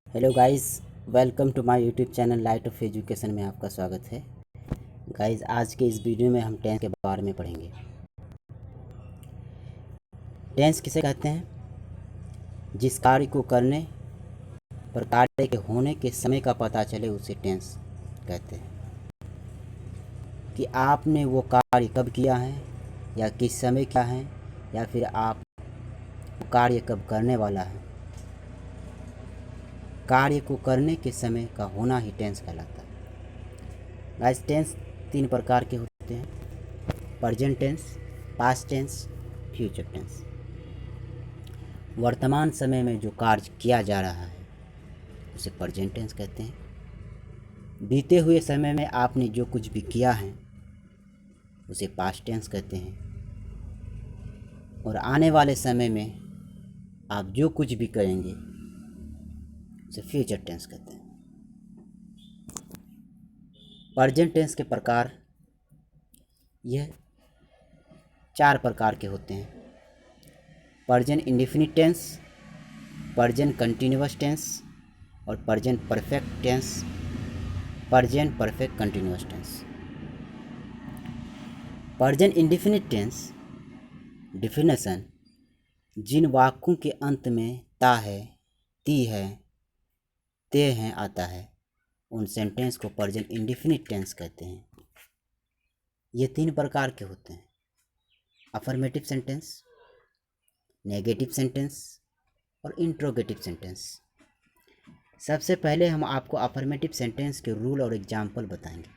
Hello guys, welcome to my YouTube channel Light of Education में आपका स्वागत है। गाइस, आज के इस वीडियो में हम टेंस के बारे में पढ़ेंगे। टेंस किसे कहते हैं? जिस कार्य को करने पर कार्य के होने के समय का पता चले उसे टेंस कहते हैं। कि आपने वो कार्य कब किया है या किस समय किया है या फिर आप कार्य कब करने वाला है। कार्य को करने के समय का होना ही टेंस कहलाता है। गाइस, टेंस 3 प्रकार के होते हैं: present tense, past tense, future tense. वर्तमान समय में जो कार्य किया जा रहा है उसे प्रेजेंट टेंस कहते हैं। बीते हुए समय में आपने जो कुछ भी किया है उसे पास्ट टेंस कहते हैं। और आने वाले समय में आप जो कुछ भी करेंगे उसे फ्यूचर टेंस कहते हैं। प्रेजेंट टेंस के प्रकार यह 4 प्रकार के होते हैं: present indefinite tense, present continuous tense और present perfect tense, present perfect continuous tense. Present indefinite tense definition: जिन वाक्यों के अंत में ता है, ती है, ते हैं आता है उन सेंटेंस को प्रेजेंट इंडेफिनिट टेंस कहते हैं। ये 3 प्रकार के होते हैं: अफर्मेटिव सेंटेंस, नेगेटिव सेंटेंस और इंट्रोगेटिव सेंटेंस। सबसे पहले हम आपको अफर्मेटिव सेंटेंस के रूल और एग्जाम्पल बताएंगे।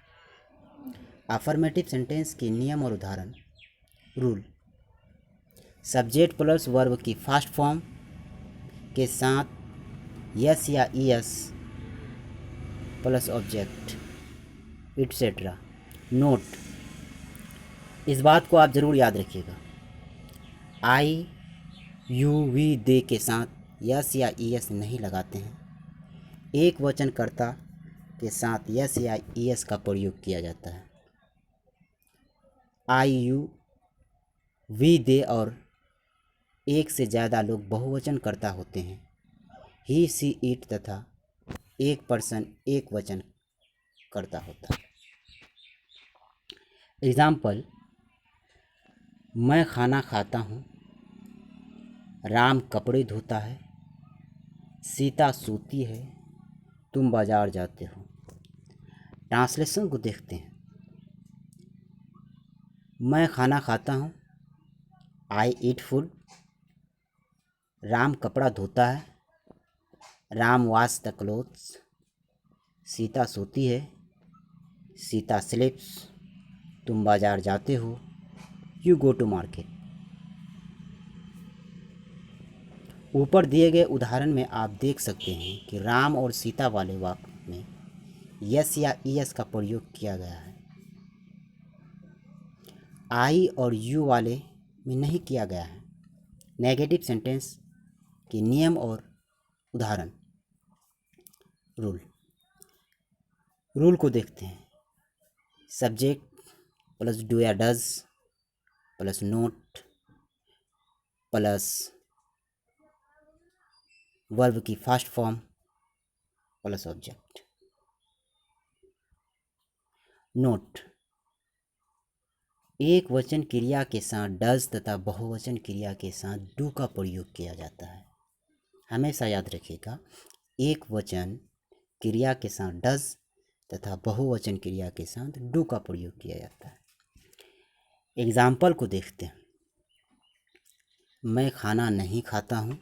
अफर्मेटिव सेंटेंस के नियम और उदाहरण। रूल: सब्जेक्ट प्लस वर्ब की फर्स्ट फॉर्म के साथ यस या ES plus object etcetera. Note: इस बात को आप ज़रूर याद रखिएगा, आई यू वी दे के साथ यस या ईएस नहीं लगाते हैं। एक वचनकर्ता के साथ यस या ईएस का प्रयोग किया जाता है। आई यू वी दे और एक से ज़्यादा लोग बहुवचनकर्ता होते हैं। ही सी इट तथा एक पर्सन एक वचन करता होता है। एग्जाम्पल: मैं खाना खाता हूँ, राम कपड़े धोता है, सीता सूती है, तुम बाजार जाते हो। ट्रांसलेशन को देखते हैं। मैं खाना खाता हूँ, आई ईट फूड। राम कपड़ा धोता है, Ram wash the clothes. Sita सोती है, सीता स्लीप्स। तुम बाजार जाते हो, यू गो टू मार्केट। ऊपर दिए गए उदाहरण में आप देख सकते हैं कि राम और सीता वाले वाक्य में यस या ईएस का प्रयोग किया गया है, आई और यू वाले में नहीं किया गया है। नेगेटिव सेंटेंस के नियम और उदाहरण। रूल को देखते हैं। सब्जेक्ट प्लस डू या does plus not plus verb की first form plus object. Note: एक वचन क्रिया के साथ डज तथा बहुवचन क्रिया के साथ डू का प्रयोग किया जाता है। हमेशा याद रखिएगा, एक वचन क्रिया के साथ डज तथा बहुवचन क्रिया के साथ डू का प्रयोग किया जाता है। एग्जाम्पल को देखते हैं। मैं खाना नहीं खाता हूँ,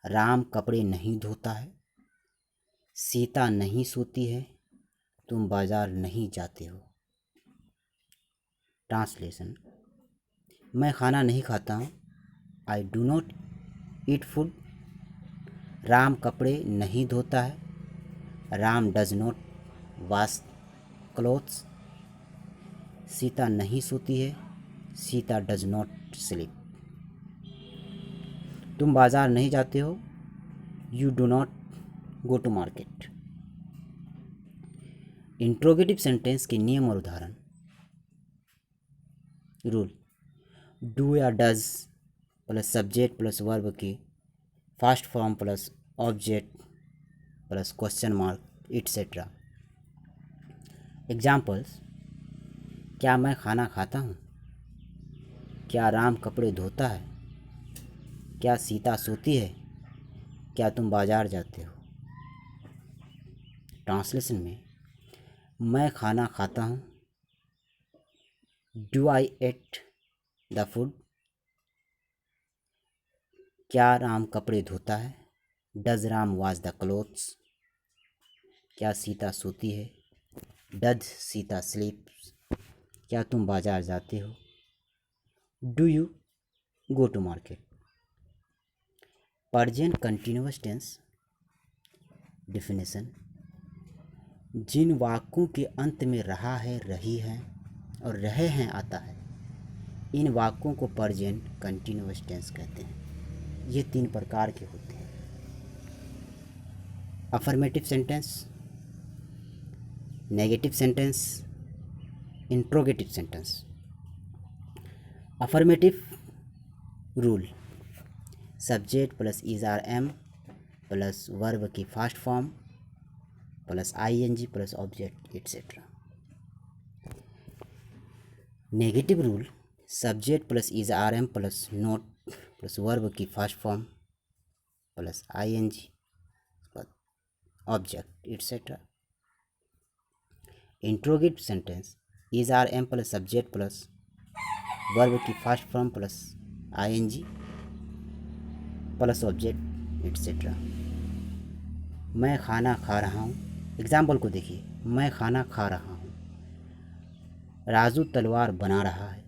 राम कपड़े नहीं धोता है, सीता नहीं सोती है, तुम बाजार नहीं जाते हो। ट्रांसलेशन: मैं खाना नहीं खाता हूँ, I do not eat food. Ram कपड़े नहीं धोता है, Ram does not wash clothes. Sita नहीं सोती है, सीता डज नॉट स्लीप। तुम बाजार नहीं जाते हो, you do not go to market. Interrogative sentence के नियम और उदाहरण। रूल: डू या does plus subject plus verb की first form plus object plus question mark etcetera. Examples: क्या मैं खाना खाता हूँ? क्या राम कपड़े धोता है? क्या सीता सोती है? क्या तुम बाजार जाते हो? ट्रांसलेशन में, मैं खाना खाता हूँ। Do I ate the food? क्या राम कपड़े धोता है? Does Ram wash the clothes? क्या सीता सोती है? Does Sita sleeps? क्या तुम बाजार जाते हो? Do you go to market? Present continuous tense definition: जिन वाक्यों के अंत में रहा है, रही है और रहे हैं आता है, इन वाक्यों को प्रेजेंट कंटिन्यूअस टेंस कहते हैं। ये 3 प्रकार के होते हैं: affirmative sentence, negative sentence, interrogative sentence. Affirmative rule: subject plus is are am plus verb की first form plus ING plus object etcetera. Negative rule: subject plus is are am plus not plus verb की first form plus ING object etcetera. Interrogative sentence: is are am plus subject plus verb की first form plus ING plus object etcetera. मैं खाना खा रहा हूँ। Example को देखिए, मैं खाना खा रहा हूँ। राजू तलवार बना रहा है।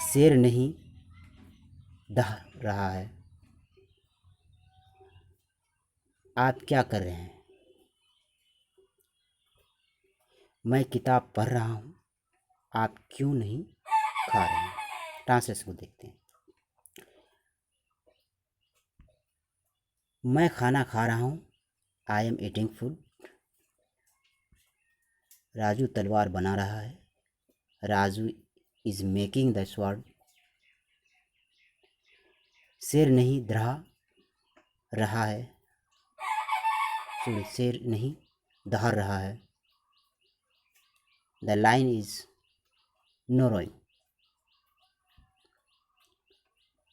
शेर नहीं दह रहा है। आप क्या कर रहे हैं? मैं किताब पढ़ रहा हूँ। आप क्यों नहीं खा रहे हैं? ट्रांसलेशन को देखते हैं। मैं खाना खा रहा हूँ। I am eating food. Raju तलवार बना रहा है। Raju is making the sword. शेर नहीं दहा रहा है। शेर नहीं दहा रहा है। The lion is no roaring.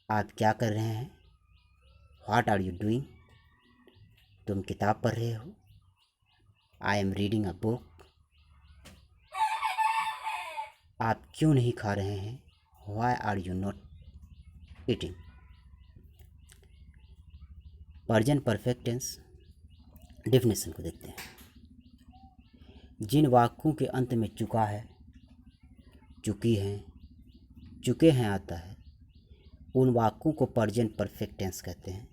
आप क्या कर रहे हैं? What are you doing? तुम किताब पढ़ रहे हो। I am reading a book. आप क्यों नहीं खा रहे हैं? Why are you not eating? Present perfect tense definition को देखते हैं। जिन वाक्यों के अंत में चुका है, चुकी हैं, चुके हैं आता है, उन वाक्यों को प्रेजेंट परफेक्ट टेंस कहते हैं।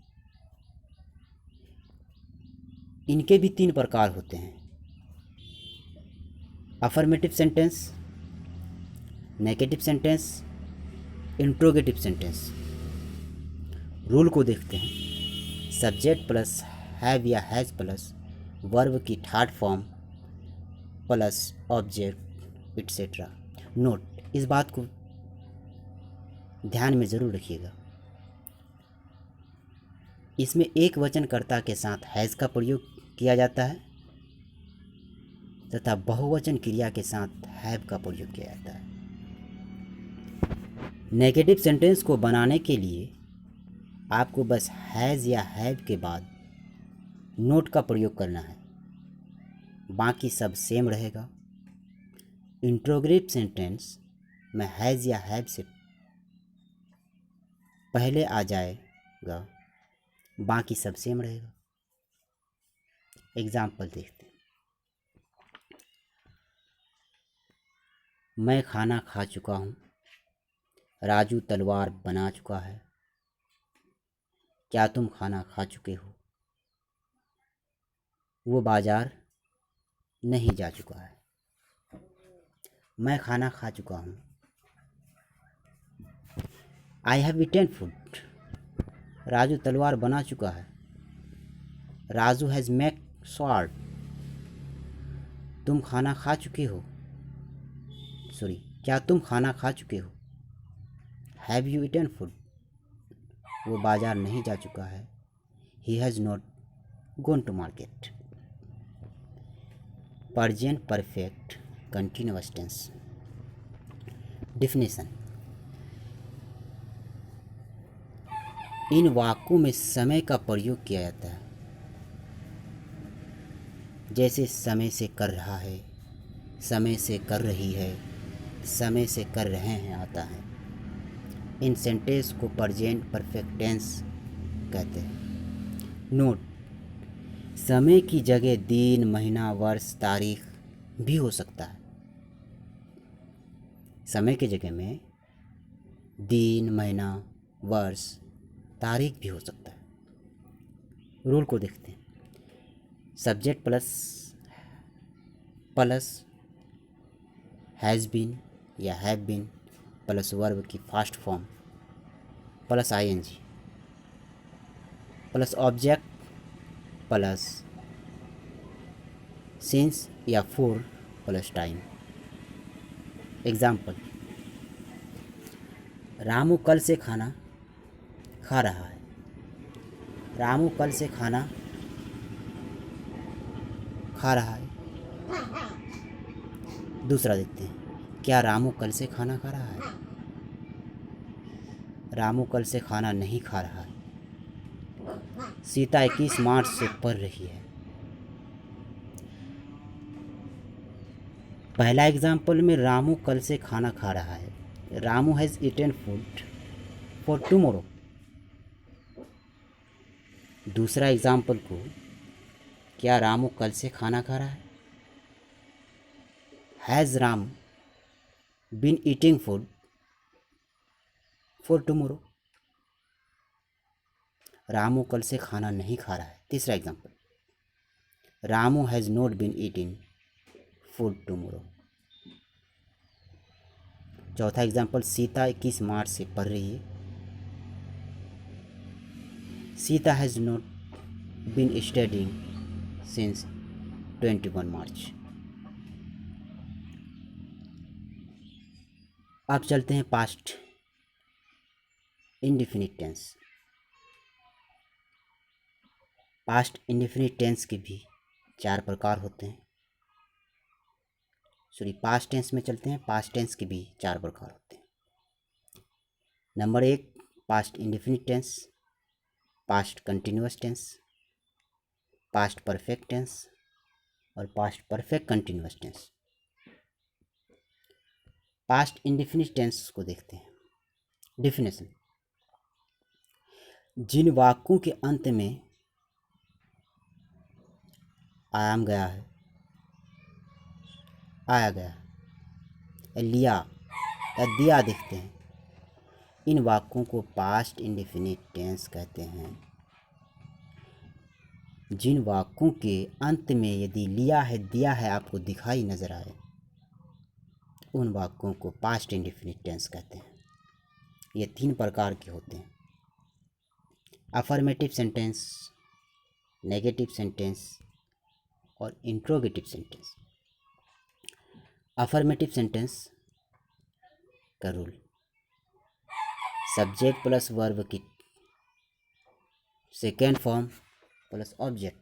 इनके भी 3 प्रकार होते हैं: affirmative sentence, negative sentence, interrogative sentence. Rule को देखते हैं। सब्जेक्ट प्लस हैव या हैज़ प्लस वर्ब की third form plus object etcetera. Note, इस बात को ध्यान में ज़रूर रखिएगा, इसमें एक वचनकर्ता के साथ हैज़ का प्रयोग किया जाता है तथा बहुवचन क्रिया के साथ हैव का प्रयोग किया जाता है। नेगेटिव सेंटेंस को बनाने के लिए आपको बस हैज़ या हैव के बाद नोट का प्रयोग करना है, बाकी सब सेम रहेगा। इंट्रोगेटिव सेंटेंस में हैज़ या हैव से पहले आ जाएगा, बाकी सब सेम रहेगा। एग्जाम्पल देखते हैं। मैं खाना खा चुका हूँ। राजू तलवार बना चुका है। क्या तुम खाना खा चुके हो? वो बाजार नहीं जा चुका है। मैं खाना खा चुका हूँ। I have eaten food. Raju तलवार बना चुका है। Raju has make sword. तुम खाना खा चुके हो। क्या तुम खाना खा चुके हो? Have you eaten food. वो बाजार नहीं जा चुका है। He has not gone to market. Present perfect continuous tense. Definition. इन वाक्यों में समय का प्रयोग किया जाता है, जैसे समय से कर रहा है, समय से कर रही है, समय से कर रहे हैं आता है। इन सेंटेंस को प्रेजेंट परफेक्ट टेंस कहते हैं। नोट: समय की जगह दिन, महीना, वर्ष, तारीख भी हो सकता है। समय की जगह में दिन, महीना, वर्ष, तारीख भी हो सकता है। रूल को देखते हैं। सब्जेक्ट प्लस हैज़ बीन या हैव बीन प्लस वर्ब की fast form plus ING plus object plus since या for plus time. Example: Ramu कल से खाना खा रहा है। रामू कल से खाना खा रहा है। दूसरा देखते हैं, क्या रामू कल से खाना खा रहा है? रामू कल से खाना नहीं खा रहा है। सीता 21 मार्च से पढ़ रही है। पहला एग्जाम्पल में रामू कल से खाना खा रहा है। Ramu has eaten food for tomorrow. दूसरा एग्जाम्पल को, क्या रामू कल से खाना खा रहा है? Has Ram been eating food for tomorrow. Ramu कल से खाना नहीं खा रहा है। तीसरा example, Ramu has not been eating food tomorrow. चौथा एग्जाम्पल, सीता 21 मार्च से पढ़ रही है। Sita has not been studying since 21 March. अब चलते हैं past indefinite tense. Past indefinite tense के भी 4 प्रकार होते हैं। पास्ट टेंस में चलते हैं। पास्ट टेंस के भी 4 प्रकार होते हैं। Number 1, past indefinite tense, past continuous tense, past perfect tense और past perfect continuous tense. Past indefinite tense को देखते हैं। डेफिनेशन: जिन वाक्यों के अंत में आयाम गया है, आया गया, लिया या दिया देखते हैं, इन वाक्यों को पास्ट इंडेफिनिट टेंस कहते हैं। जिन वाक्यों के अंत में यदि लिया है, दिया है आपको दिखाई नजर आए, उन वाक्यों को पास्ट इंडेफिनिट टेंस कहते हैं। ये 3 प्रकार के होते हैं: अफर्मेटिव सेंटेंस, नेगेटिव सेंटेंस और इंट्रोगेटिव सेंटेंस। अफर्मेटिव सेंटेंस का रूल: सब्जेक्ट प्लस वर्ब की second form plus object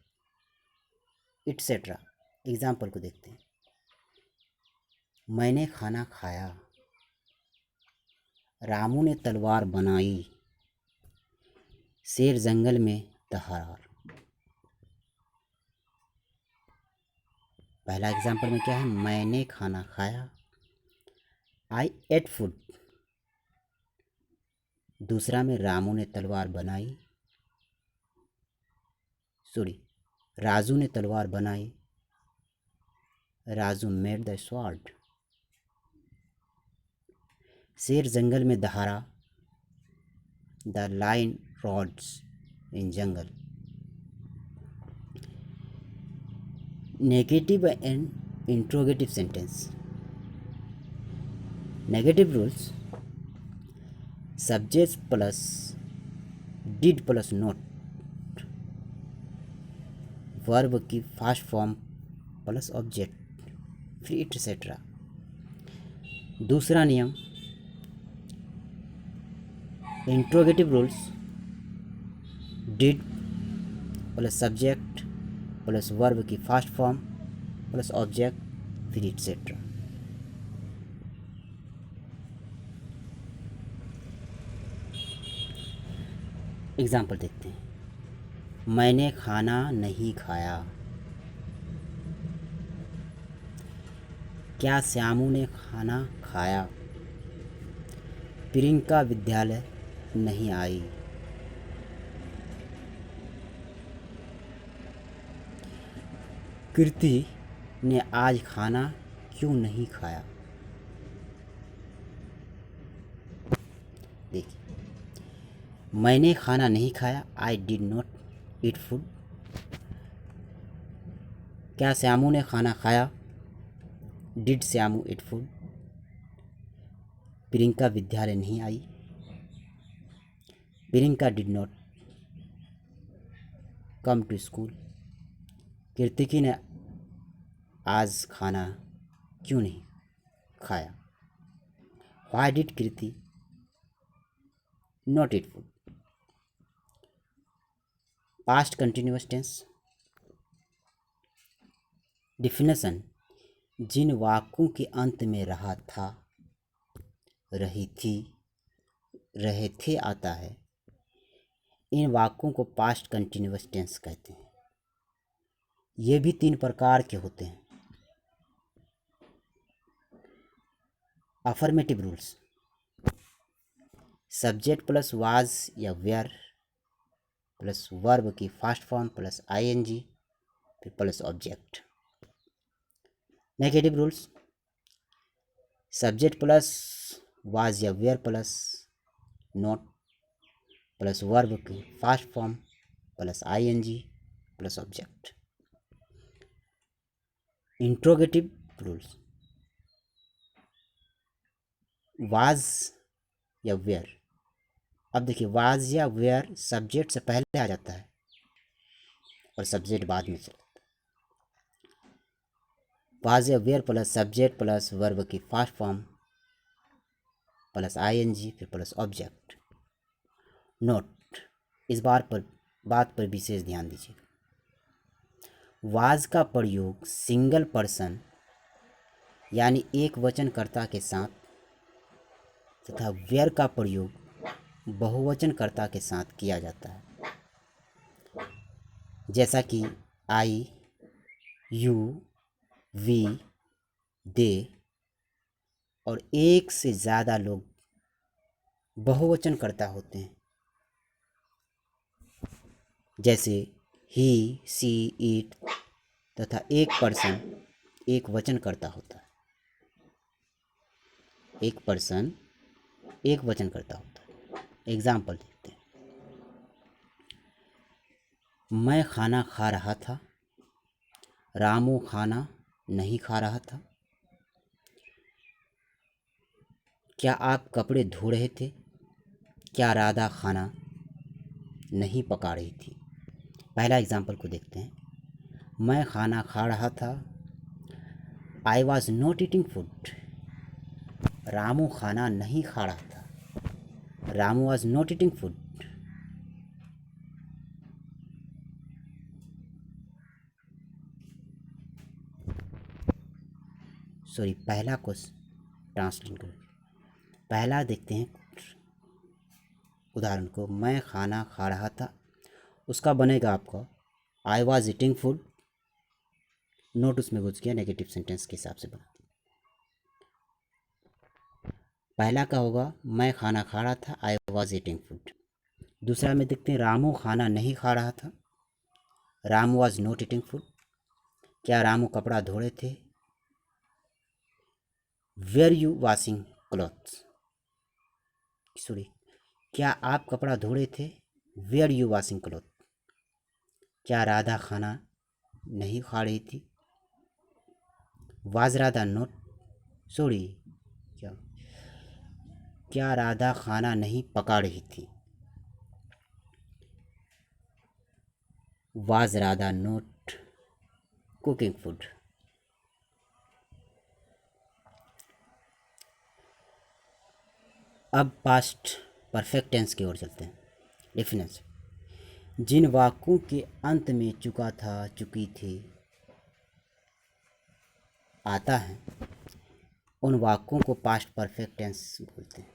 etcetera. Example को देखते हैं। मैंने खाना खाया। रामू ने तलवार बनाई। शेर जंगल में दहाड़। पहला एग्जाम्पल में क्या है? मैंने खाना खाया, आई एट फूड। दूसरा में रामू ने तलवार बनाई, राजू ने तलवार बनाई, राजू मेड द स्वॉर्ड। शेर जंगल में दहाड़ा, the lion roars in jungle. Negative and interrogative sentence. Negative rules: subject plus did plus not, verb की फास्ट फॉर्म प्लस ऑब्जेक्ट, फिर एटसेट्रा। दूसरा नियम, interrogative rules: did plus subject plus verb की fast form plus object फिर etcetera. Example देखते हैं। मैंने खाना नहीं खाया। क्या श्यामू ने खाना खाया? प्रियंका विद्यालय नहीं आई। कीर्ति ने आज खाना क्यों नहीं खाया? देखिए, मैंने खाना नहीं खाया, I did not eat food. क्या श्यामू ने खाना खाया? Did Shyamu eat food. Priyanka विद्यालय नहीं आई, Priyanka did not come to school. कीर्तिकी ने आज खाना क्यों नहीं खाया? Why did Kirti not eat food. Past continuous tense. Definition, जिन वाक्यों के अंत में रहा था, रही थी, रहे थे आता है, इन वाक्यों को पास्ट कंटिन्यूअस टेंस कहते हैं। ये भी 3 प्रकार के होते हैं। Affirmative rules, subject plus was या वेयर प्लस वर्ब की फास्ट फॉर्म प्लस आईएनजी फिर plus object. Negative rules, subject plus was या were plus not plus verb की fast form plus ING plus object. Interrogative rules, was या were. अब देखिए, was या where subject से पहले आ जाता है और सब्जेक्ट बाद में चलता है। वाज या were plus subject plus verb की फास्ट फॉर्म प्लस आईएनजी फिर प्लस ऑब्जेक्ट। नोट, इस बात पर विशेष ध्यान दीजिए। वाज का प्रयोग सिंगल पर्सन यानी एक वचनकर्ता के साथ तथा वेयर का प्रयोग बहुवचनकर्ता के साथ किया जाता है, जैसा कि आई, यू, वी, दे और एक से ज़्यादा लोग बहुवचनकर्ता होते हैं, जैसे ही, सी, इट तथा एक पर्सन एक वचनकर्ता होता है। एक पर्सन एक वचनकर्ता होता है। एग्जाम्पल देखते हैं। मैं खाना खा रहा था, रामू खाना नहीं खा रहा था। क्या आप कपड़े धो रहे थे? क्या राधा खाना नहीं पका रही थी? पहला एग्जाम्पल को देखते हैं। मैं खाना खा रहा था, I was not eating food. Ramu खाना नहीं खा रहा था, Ramu was not eating food. Sorry, पहला को ट्रांसलेट करें। पहला देखते हैं उदाहरण को। मैं खाना खा रहा था, उसका बनेगा आपका I was eating food. Note उसमें घुस गया, नेगेटिव सेंटेंस के हिसाब से बना। पहला का होगा मैं खाना खा रहा था, आई वॉज ईटिंग फूड। दूसरा में देखते हैं रामू खाना नहीं खा रहा था, Ramu was not eating food. क्या रामू कपड़ा धो रहे थे? Were you washing clothes. Sorry, क्या आप कपड़ा धो रहे थे? Were you washing cloth. क्या राधा खाना नहीं खा रही थी? वाज राधा नॉट, सॉरी, क्या क्या राधा खाना नहीं पका रही थी? Was Radha not cooking food. अब पास्ट परफेक्ट टेंस की ओर चलते हैं। डेफिनेशन, जिन वाक्यों के अंत में चुका था, चुकी थी आता है, उन वाक्यों को पास्ट परफेक्ट टेंस बोलते हैं।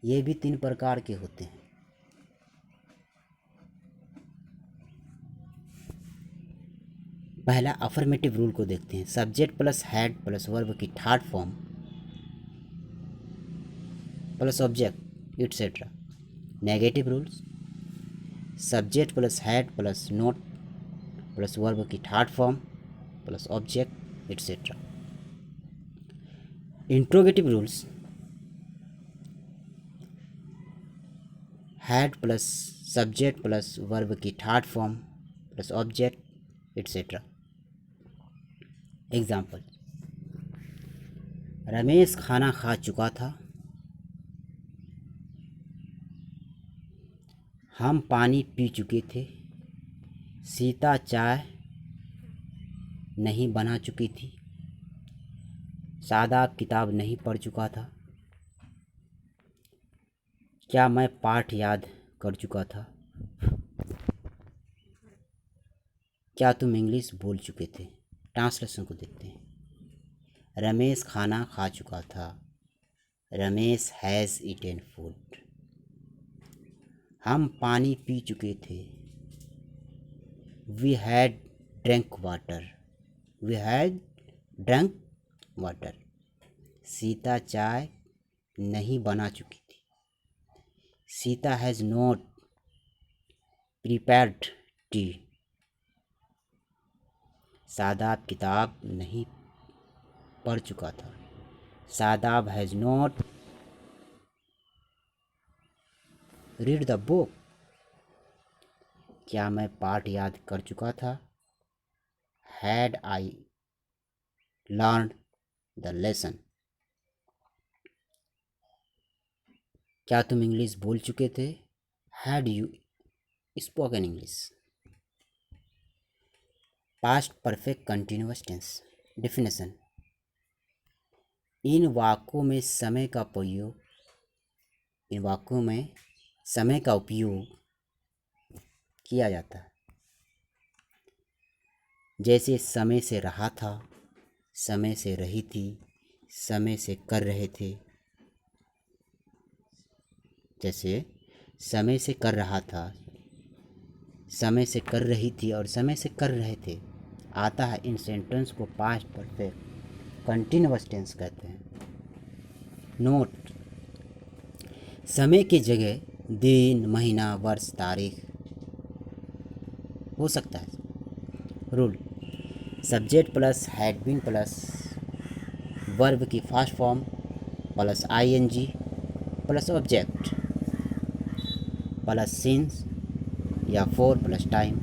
ये भी 3 प्रकार के होते हैं। पहला अफर्मेटिव रूल को देखते हैं। Subject plus had plus verb की third form plus object etcetera. Negative rules, subject plus had plus not plus verb की third form plus object etcetera. Interrogative rules, had plus subject plus verb की third form plus object etcetera. Example, Ramesh खाना खा चुका था, हम पानी पी चुके थे, सीता चाय नहीं बना चुकी थी, शादाब किताब नहीं पढ़ चुका था, क्या मैं पाठ याद कर चुका था, क्या तुम इंग्लिश बोल चुके थे। ट्रांसलेशन को देखते हैं। रमेश खाना खा चुका था, रमेश हैज़ ईटेन फूड। हम पानी पी चुके थे, we had drunk water, we had drunk water. Sita चाय नहीं बना चुकी थी, Sita has not prepared tea. Shadab किताब नहीं पढ़ चुका था, Shadab has not read the book. क्या मैं पाठ याद कर चुका था, had I learn the lesson. क्या तुम इंग्लिश बोल चुके थे, had you spoken English. Past perfect continuous tense definition, इन वाक्यों में समय का उपयोग, इन वाक्यों में समय का उपयोग किया जाता है। जैसे समय से रहा था, समय से रही थी, समय से कर रहे थे। जैसे समय से कर रहा था, समय से कर रही थी और समय से कर रहे थे आता है। इन सेंटेंस को पास्ट परफेक्ट कंटिन्यूअस टेंस कहते हैं। नोट, समय की जगह दिन, महीना, वर्ष, तारीख हो सकता है। Rule, subject plus had been plus verb की first form plus ING plus object plus since या फॉर प्लस टाइम।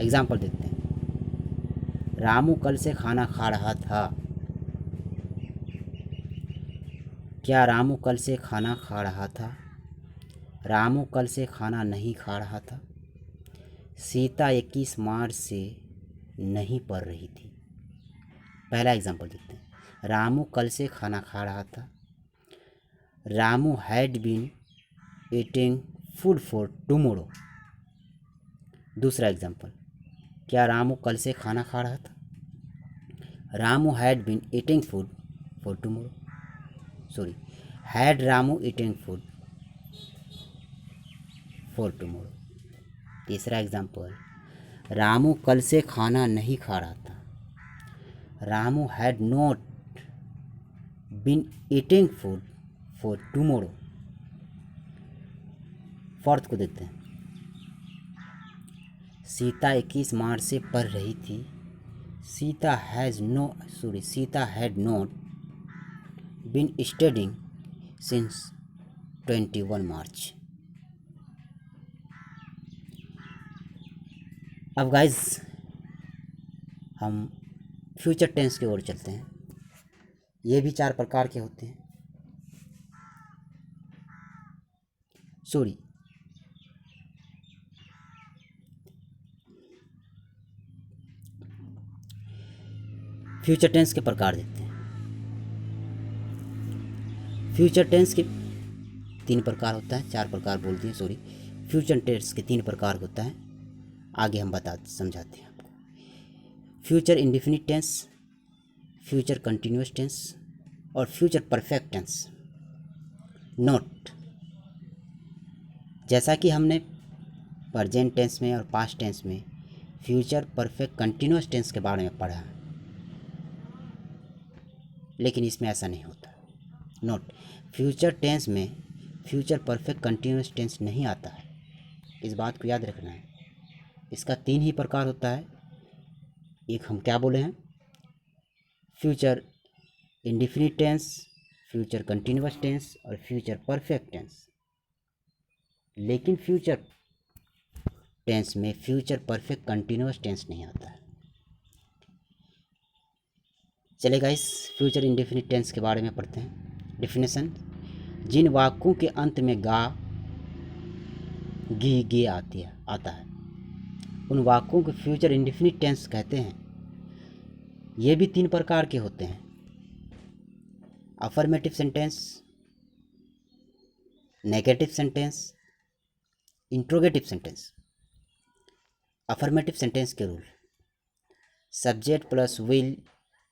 एग्जाम्पल देखते हैं। रामू कल से खाना खा रहा था, क्या रामू कल से खाना खा रहा था, रामू कल से खाना नहीं खा रहा था, सीता 21 मार्च से नहीं पढ़ रही थी। पहला एग्जाम्पल देखते हैं। रामू कल से खाना खा रहा था, Ramu had been eating food for tomorrow. दूसरा एग्जाम्पल, क्या रामू कल से खाना खा रहा था, Ramu had been eating food for tomorrow, sorry, had Ramu eating food for tomorrow. तीसरा एग्जाम्पल, रामू कल से खाना नहीं खा रहा था, Ramu had not been eating food for tomorrow. Fourth को देखते हैं। सीता 21 मार्च से पढ़ रही थी, Sita had not been studying since 21 March. अब गाइज हम फ्यूचर टेंस की ओर चलते हैं। ये भी 4 प्रकार के होते हैं। सॉरी, फ्यूचर टेंस के प्रकार देखते हैं। फ्यूचर टेंस के तीन प्रकार होता है, चार प्रकार बोल दिए सॉरी। फ्यूचर टेंस के तीन प्रकार होता है, आगे हम समझाते हैं आपको। Future indefinite tense, future continuous tense और फ्यूचर परफेक्ट टेंस। नोट, जैसा कि हमने प्रेजेंट टेंस में और पास्ट टेंस में फ्यूचर परफेक्ट कंटिन्यूअस टेंस के बारे में पढ़ा, लेकिन इसमें ऐसा नहीं होता। नोट, फ्यूचर टेंस में फ्यूचर परफेक्ट कंटिन्यूअस टेंस नहीं आता है, इस बात को याद रखना है। इसका तीन ही प्रकार होता है। एक हम क्या बोले हैं, future indefinite tense, future continuous tense और फ्यूचर परफेक्ट टेंस। लेकिन फ्यूचर टेंस में फ्यूचर परफेक्ट कंटिन्यूअस टेंस नहीं आता है। चलेगा, इस फ्यूचर इंडेफिनिट टेंस के बारे में पढ़ते हैं। डेफिनेशन, जिन वाक्यों के अंत में गा गी गे आता है उन वाक्यों को फ्यूचर इंडेफिनिट टेंस कहते हैं। ये भी तीन प्रकार के होते हैं, affirmative sentence, negative sentence, interrogative sentence. Affirmative sentence के रूल, सब्जेक्ट प्लस विल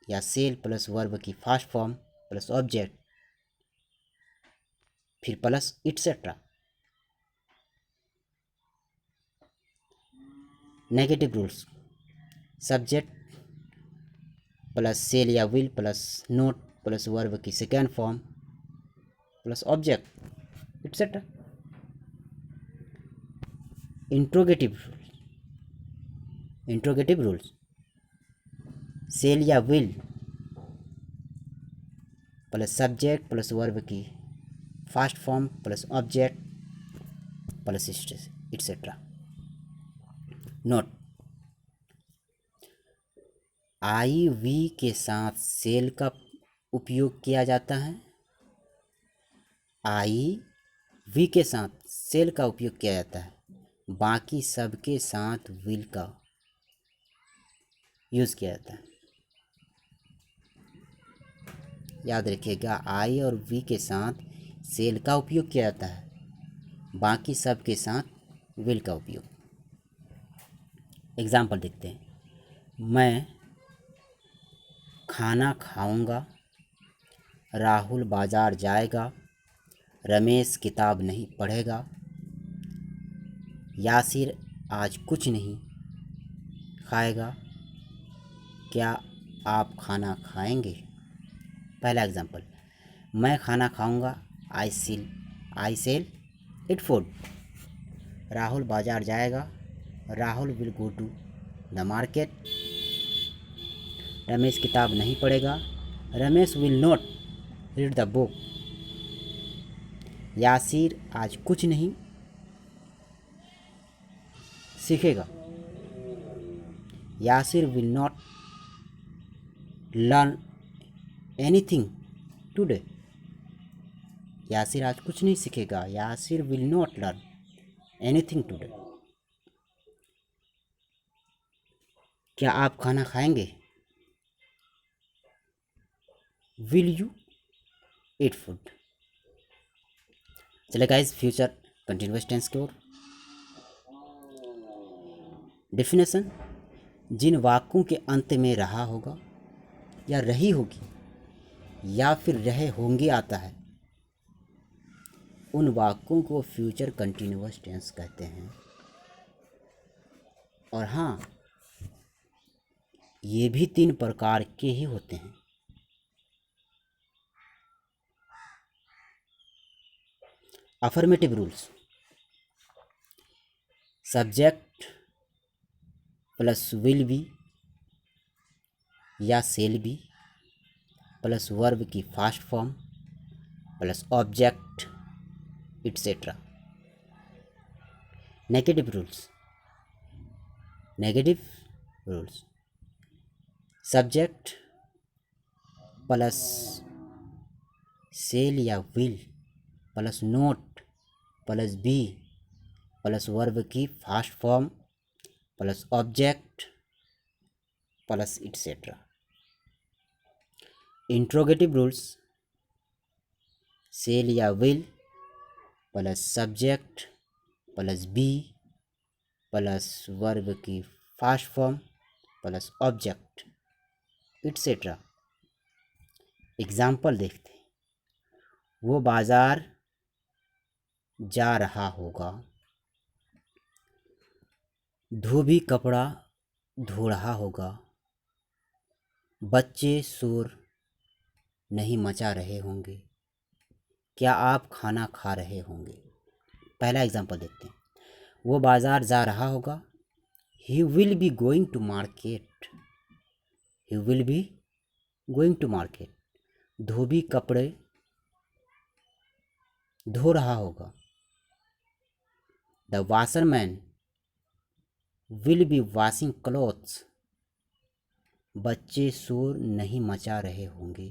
या सेल प्लस वर्ब की फास्ट फॉर्म प्लस ऑब्जेक्ट फिर plus etcetera. Negative rules, subject plus shall या will plus not plus verb की second form plus object etcetera. Interrogative rules, shall या will plus subject plus verb की fast form plus object plus etcetera. Note, I we के साथ cell का उपयोग किया जाता है, आई वी के साथ सेल का उपयोग किया जाता है, बाकी सब के साथ विल का यूज़ किया जाता है। याद रखिएगा, आई और वी के साथ सेल का उपयोग किया जाता है, बाकी सब के साथ विल का उपयोग। एग्जाम्पल देखते हैं, मैं खाना खाऊंगा, राहुल बाजार जाएगा, रमेश किताब नहीं पढ़ेगा, यासिर आज कुछ नहीं खाएगा, क्या आप खाना खाएंगे। पहला एग्जाम्पल, मैं खाना खाऊंगा, I shall eat food. Rahul बाजार जाएगा, Rahul will go to the market. Ramesh किताब नहीं पढ़ेगा, Ramesh will not read the book. Yasir आज कुछ नहीं सीखेगा, Yasir will not learn anything today. Yasir आज कुछ नहीं सीखेगा, Yasir will not learn anything today. क्या आप खाना खाएंगे, विल यू ईट फूड। चले गाइस, फ्यूचर कंटिन्यूअस टेंस की ओर। डेफिनेशन, जिन वाक्यों के अंत में रहा होगा या रही होगी या फिर रहे होंगे आता है, उन वाक्यों को फ्यूचर कंटिन्यूअस टेंस कहते हैं। और हाँ, ये भी तीन प्रकार के ही होते हैं, affirmative rules, subject plus will be या सेल बी प्लस वर्ब की fast form plus object etcetera. Negative rules, subject plus shall या will plus not plus be plus verb की fast form plus object plus etcetera. Interrogative rules, shall या will plus subject plus be plus verb की fast form plus object etcetera. Example देखते हैं। वो बाजार जा रहा होगा, धोबी कपड़ा धो रहा होगा, बच्चे शोर नहीं मचा रहे होंगे, क्या आप खाना खा रहे होंगे। पहला एग्जाम्पल देखते हैं। वो बाजार जा रहा होगा, he will be going to market, he will be going to market. धोबी कपड़े धो रहा होगा, the washerman will be washing clothes, बच्चे शोर नहीं मचा रहे होंगे,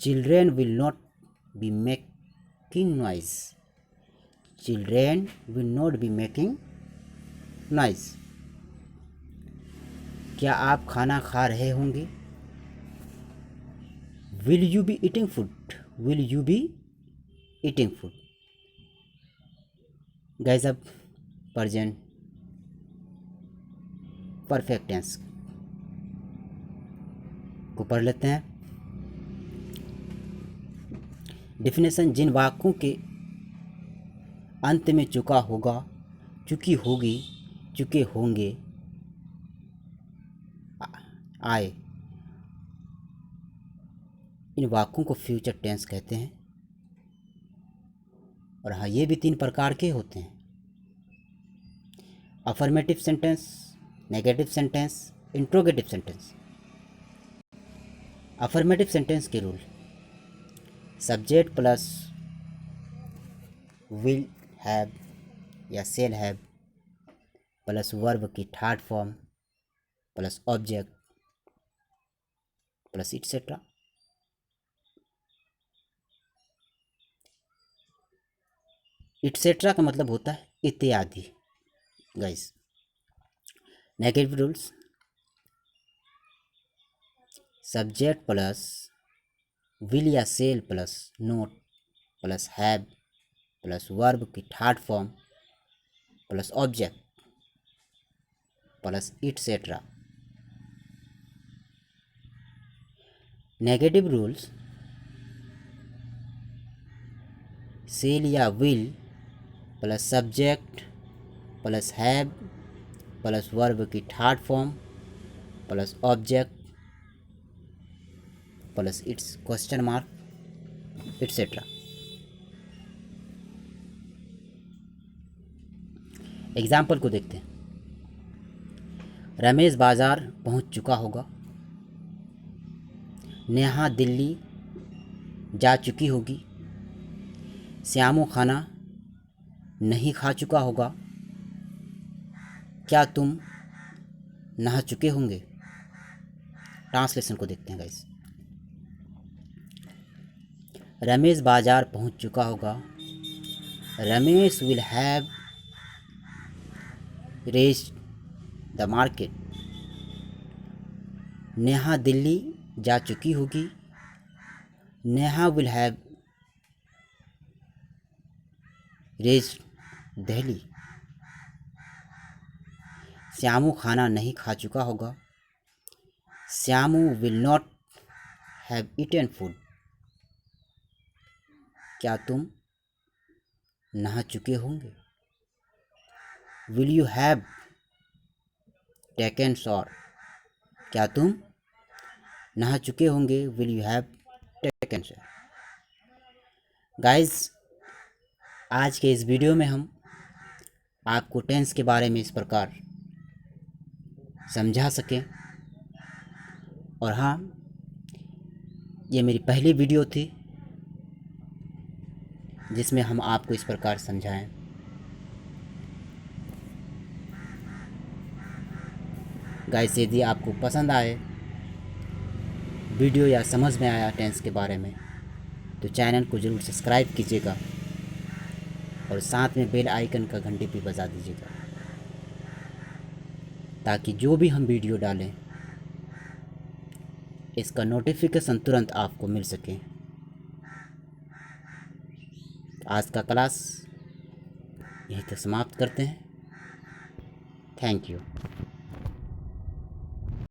children will not be making noise, children will not be making noise. क्या आप खाना खा रहे होंगे, will you be eating food, will you be eating food. Guys अब प्रेजेंट परफेक्ट टेंस को पढ़ लेते हैं। डेफिनेशन, जिन वाक्यों के अंत में चुका होगा, चुकी होगी, चुके होंगे आए, इन वाक्यों को फ्यूचर टेंस कहते हैं। और हाँ, ये भी 3 प्रकार के होते हैं। Affirmative sentence, negative sentence, interrogative sentence. Affirmative sentence के rule, subject plus will have या शेल हैव प्लस वर्ब की third form plus object plus etcetera. Etcetera का मतलब होता है इत्यादि। Guys negative rules, subject plus will या shall plus not plus have plus verb की third form plus object plus etcetera. Negative rules, shall या will plus subject plus have plus verb की third form plus object plus it's question mark et cetera. Example को देखते हैं। रमेश बाजार पहुंच चुका होगा, नेहा दिल्ली जा चुकी होगी, श्यामू खाना नहीं खा चुका होगा, क्या तुम नहा चुके होंगे। ट्रांसलेशन को देखते हैं गाइस। रमेश बाजार पहुंच चुका होगा, Ramesh will have reached the market. Neha Delhi जा चुकी होगी, Neha will have reached Delhi. Shyamu खाना नहीं खा चुका होगा, Shyamu will not have eaten food. क्या तुम नहा चुके होंगे, will you have taken shower. क्या तुम नहा चुके होंगे, will you have taken shower. Guys आज के इस वीडियो में हम आपको टेंस के बारे में इस प्रकार समझा सकें। और हाँ, ये मेरी पहली वीडियो थी जिसमें हम आपको इस प्रकार समझाएं। गाइस यदि आपको पसंद आए वीडियो या समझ में आया टेंस के बारे में तो चैनल को ज़रूर सब्सक्राइब कीजिएगा और साथ में बेल आइकन का घंटी भी बजा दीजिएगा ताकि जो भी हम वीडियो डालें इसका नोटिफिकेशन तुरंत आपको मिल सके। आज का क्लास यहीं तक समाप्त करते हैं। Thank you.